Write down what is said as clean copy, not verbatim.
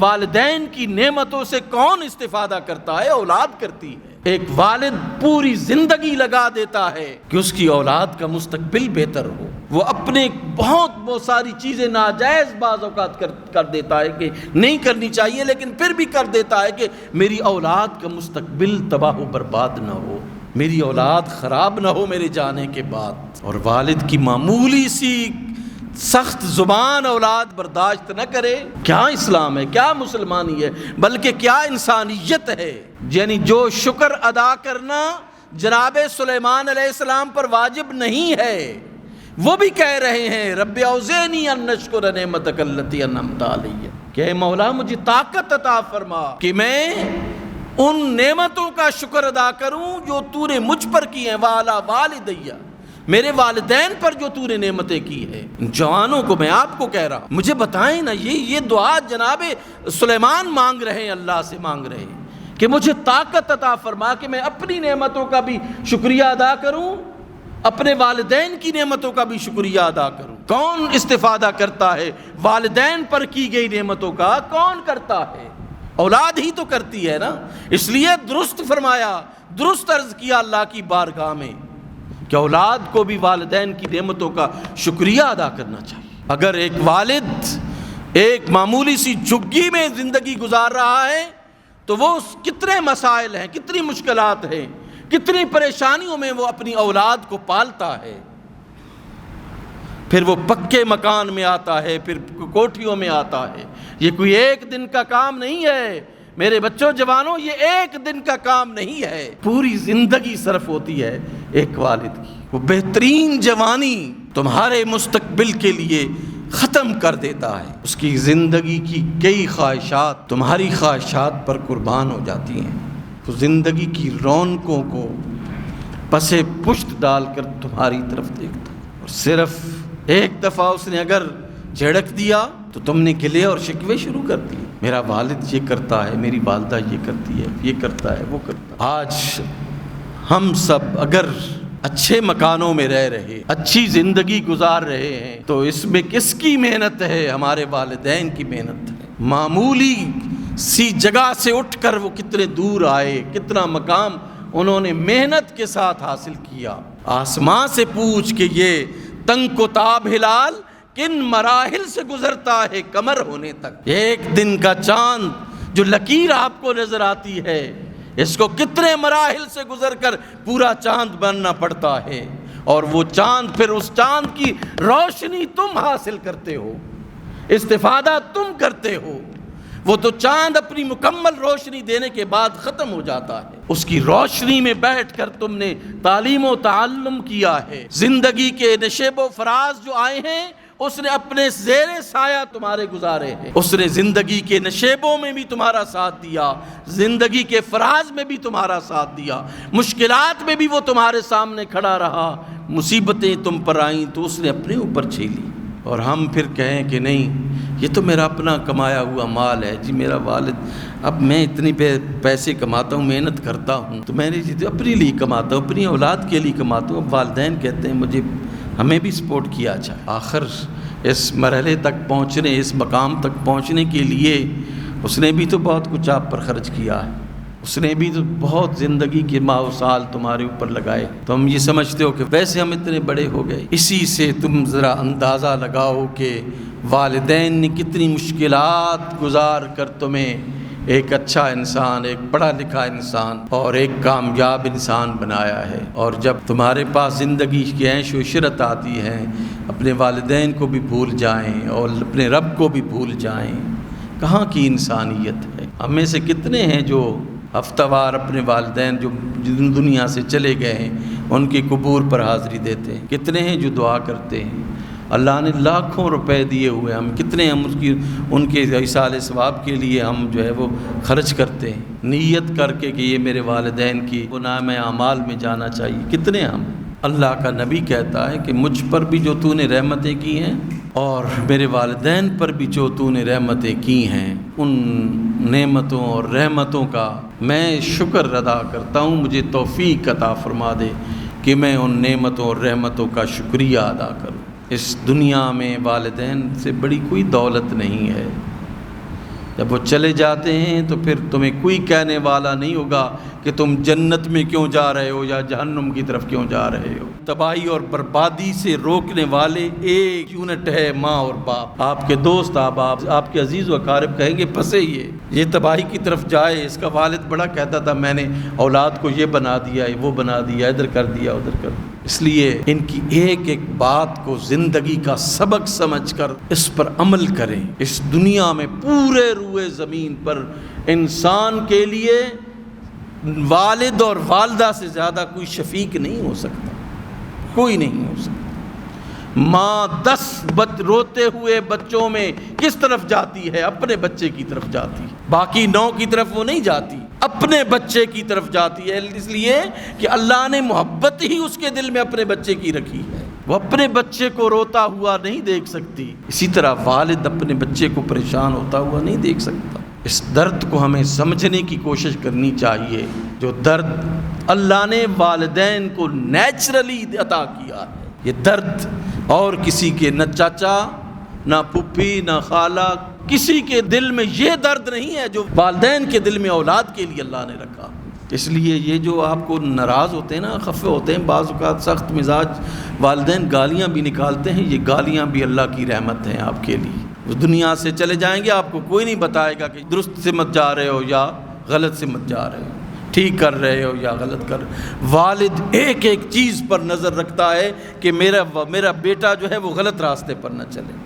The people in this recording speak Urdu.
والدین کی نعمتوں سے کون استفادہ کرتا ہے؟ اولاد کرتی ہے۔ ایک والد پوری زندگی لگا دیتا ہے کہ اس کی اولاد کا مستقبل بہتر ہو، وہ اپنے بہت ساری چیزیں ناجائز بعض اوقات کر دیتا ہے کہ نہیں کرنی چاہیے، لیکن پھر بھی کر دیتا ہے کہ میری اولاد کا مستقبل تباہ و برباد نہ ہو، میری اولاد خراب نہ ہو میرے جانے کے بعد۔ اور والد کی معمولی سی سخت زبان اولاد برداشت نہ کرے، کیا اسلام ہے، کیا مسلمانی ہے، بلکہ کیا انسانیت ہے۔ یعنی جو شکر ادا کرنا جناب سلیمان علیہ السلام پر واجب نہیں ہے، وہ بھی کہہ رہے ہیں رب اوزعنی ان اشکر نعمتک التی انعمت علی، کہ اے مولا مجھے طاقت عطا فرما کہ میں ان نعمتوں کا شکر ادا کروں جو تو نے مجھ پر کی ہیں، وعلی والدیہ، میرے والدین پر جو تو نے نعمتیں کی ہے۔ جوانوں کو میں آپ کو کہہ رہا ہوں، مجھے بتائیں نا، یہ دعا جناب سلیمان مانگ رہے ہیں، اللہ سے مانگ رہے ہیں کہ مجھے طاقت عطا فرما کہ میں اپنی نعمتوں کا بھی شکریہ ادا کروں، اپنے والدین کی نعمتوں کا بھی شکریہ ادا کروں۔ کون استفادہ کرتا ہے والدین پر کی گئی نعمتوں کا؟ کون کرتا ہے؟ اولاد ہی تو کرتی ہے نا۔ اس لیے درست فرمایا، درست عرض کیا اللہ کی بارگاہ میں کہ اولاد کو بھی والدین کی نعمتوں کا شکریہ ادا کرنا چاہیے۔ اگر ایک والد ایک معمولی سی جھگی میں زندگی گزار رہا ہے تو وہ کتنے مسائل ہیں، کتنی مشکلات ہیں، کتنی پریشانیوں میں وہ اپنی اولاد کو پالتا ہے۔ پھر وہ پکے مکان میں آتا ہے، پھر کوٹھیوں میں آتا ہے۔ یہ کوئی ایک دن کا کام نہیں ہے میرے بچوں، جوانوں، یہ ایک دن کا کام نہیں ہے، پوری زندگی صرف ہوتی ہے ایک والد کی۔ وہ بہترین جوانی تمہارے مستقبل کے لیے ختم کر دیتا ہے، اس کی زندگی کی کئی خواہشات تمہاری خواہشات پر قربان ہو جاتی ہیں، تو زندگی کی رونقوں کو پسے پشت ڈال کر تمہاری طرف دیکھتا ہے۔ اور صرف ایک دفعہ اس نے اگر جھڑک دیا تو تم نے گلے اور شکوے شروع کر دیے، میرا والد یہ کرتا ہے، میری والدہ یہ کرتی ہے، یہ کرتا ہے، وہ کرتا ہے۔ آج ہم سب اگر اچھے مکانوں میں رہ رہے، اچھی زندگی گزار رہے ہیں تو اس میں کس کی محنت ہے؟ ہمارے والدین کی محنت ہے۔ معمولی سی جگہ سے اٹھ کر وہ کتنے دور آئے، کتنا مقام انہوں نے محنت کے ساتھ حاصل کیا۔ آسمان سے پوچھ کہ یہ تنگ و تاب ہلال کن مراحل سے گزرتا ہے کمر ہونے تک۔ ایک دن کا چاند جو لکیر آپ کو نظر آتی ہے، اس کو کتنے مراحل سے گزر کر پورا چاند بننا پڑتا ہے، اور وہ چاند، پھر اس چاند کی روشنی تم حاصل کرتے ہو، استفادہ تم کرتے ہو۔ وہ تو چاند اپنی مکمل روشنی دینے کے بعد ختم ہو جاتا ہے، اس کی روشنی میں بیٹھ کر تم نے تعلیم و تعلم کیا ہے۔ زندگی کے نشیب و فراز جو آئے ہیں اس نے اپنے زیر سایہ تمہارے گزارے ہیں، اس نے زندگی کے نشیبوں میں بھی تمہارا ساتھ دیا، زندگی کے فراز میں بھی تمہارا ساتھ دیا، مشکلات میں بھی وہ تمہارے سامنے کھڑا رہا، مصیبتیں تم پر آئیں تو اس نے اپنے اوپر جھیلی۔ اور ہم پھر کہیں کہ نہیں یہ تو میرا اپنا کمایا ہوا مال ہے، جی میرا والد، اب میں اتنی پیسے کماتا ہوں، محنت کرتا ہوں تو میں نے اپنے لیے کماتا ہوں، اپنی اولاد کے لیے کماتا ہوں۔ اب والدین کہتے ہیں مجھے، ہمیں بھی سپورٹ کیا جائے۔ آخر اس مرحلے تک پہنچنے، اس مقام تک پہنچنے کے لیے اس نے بھی تو بہت کچھ آپ پر خرچ کیا ہے، اس نے بھی تو بہت زندگی کے ماہ و سال تمہارے اوپر لگائے، تو ہم یہ سمجھتے ہو کہ ویسے ہم اتنے بڑے ہو گئے۔ اسی سے تم ذرا اندازہ لگاؤ کہ والدین نے کتنی مشکلات گزار کر تمہیں ایک اچھا انسان، ایک پڑھا لکھا انسان اور ایک کامیاب انسان بنایا ہے۔ اور جب تمہارے پاس زندگی کی عیش و عشرت آتی ہے، اپنے والدین کو بھی بھول جائیں اور اپنے رب کو بھی بھول جائیں، کہاں کی انسانیت ہے؟ ہم میں سے کتنے ہیں جو ہفتہ وار اپنے والدین جو دنیا سے چلے گئے ہیں ان کے قبور پر حاضری دیتے ہیں؟ کتنے ہیں جو دعا کرتے ہیں؟ اللہ نے لاکھوں روپے دیے ہوئے، ہم کتنے ہم ان کے ایصال ثواب کے لیے ہم جو ہے وہ خرچ کرتے ہیں، نیت کر کے کہ یہ میرے والدین کی نام اعمال میں جانا چاہیے۔ کتنے ہم؟ اللہ کا نبی کہتا ہے کہ مجھ پر بھی جو تو نے رحمتیں کی ہیں اور میرے والدین پر بھی جو تو نے رحمتیں کی ہیں، ان نعمتوں اور رحمتوں کا میں شکر ادا کرتا ہوں، مجھے توفیق عطا فرما دے کہ میں ان نعمتوں اور رحمتوں کا شکریہ ادا کروں۔ اس دنیا میں والدین سے بڑی کوئی دولت نہیں ہے، جب وہ چلے جاتے ہیں تو پھر تمہیں کوئی کہنے والا نہیں ہوگا کہ تم جنت میں کیوں جا رہے ہو یا جہنم کی طرف کیوں جا رہے ہو۔ تباہی اور بربادی سے روکنے والے ایک یونٹ ہے ماں اور باپ۔ آپ کے دوست احباب، آپ کے عزیز و اقارب کہیں گے پھنسے یہ تباہی کی طرف جائے، اس کا والد بڑا کہتا تھا میں نے اولاد کو یہ بنا دیا وہ بنا دیا، ادھر کر دیا ادھر کر دیا۔ اس لیے ان کی ایک ایک بات کو زندگی کا سبق سمجھ کر اس پر عمل کریں۔ اس دنیا میں پورے روئے زمین پر انسان کے لیے والد اور والدہ سے زیادہ کوئی شفیق نہیں ہو سکتا، کوئی نہیں ہو سکتا۔ ماں 10 روتے ہوئے بچوں میں کس طرف جاتی ہے؟ اپنے بچے کی طرف جاتی ہے، باقی 9 کی طرف وہ نہیں جاتی، اپنے بچے کی طرف جاتی ہے، اس لیے کہ اللہ نے محبت ہی اس کے دل میں اپنے بچے کی رکھی ہے۔ وہ اپنے بچے کو روتا ہوا نہیں دیکھ سکتی، اسی طرح والد اپنے بچے کو پریشان ہوتا ہوا نہیں دیکھ سکتا۔ اس درد کو ہمیں سمجھنے کی کوشش کرنی چاہیے، جو درد اللہ نے والدین کو نیچرلی عطا کیا ہے۔ یہ درد اور کسی کے نہ چاچا نہ پھپھی نہ خالہ کسی کے دل میں یہ درد نہیں ہے جو والدین کے دل میں اولاد کے لیے اللہ نے رکھا۔ اس لیے یہ جو آپ کو ناراض ہوتے ہیں نا، خفے ہوتے ہیں، بعض اوقات سخت مزاج والدین گالیاں بھی نکالتے ہیں، یہ گالیاں بھی اللہ کی رحمت ہیں آپ کے لیے۔ وہ دنیا سے چلے جائیں گے، آپ کو کوئی نہیں بتائے گا کہ درست سے مت جا رہے ہو یا غلط سے مت جا رہے ہو، ٹھیک کر رہے ہو یا غلط کر رہے ہو۔ والد ایک ایک چیز پر نظر رکھتا ہے کہ میرا بیٹا جو ہے وہ غلط راستے پر نہ چلے۔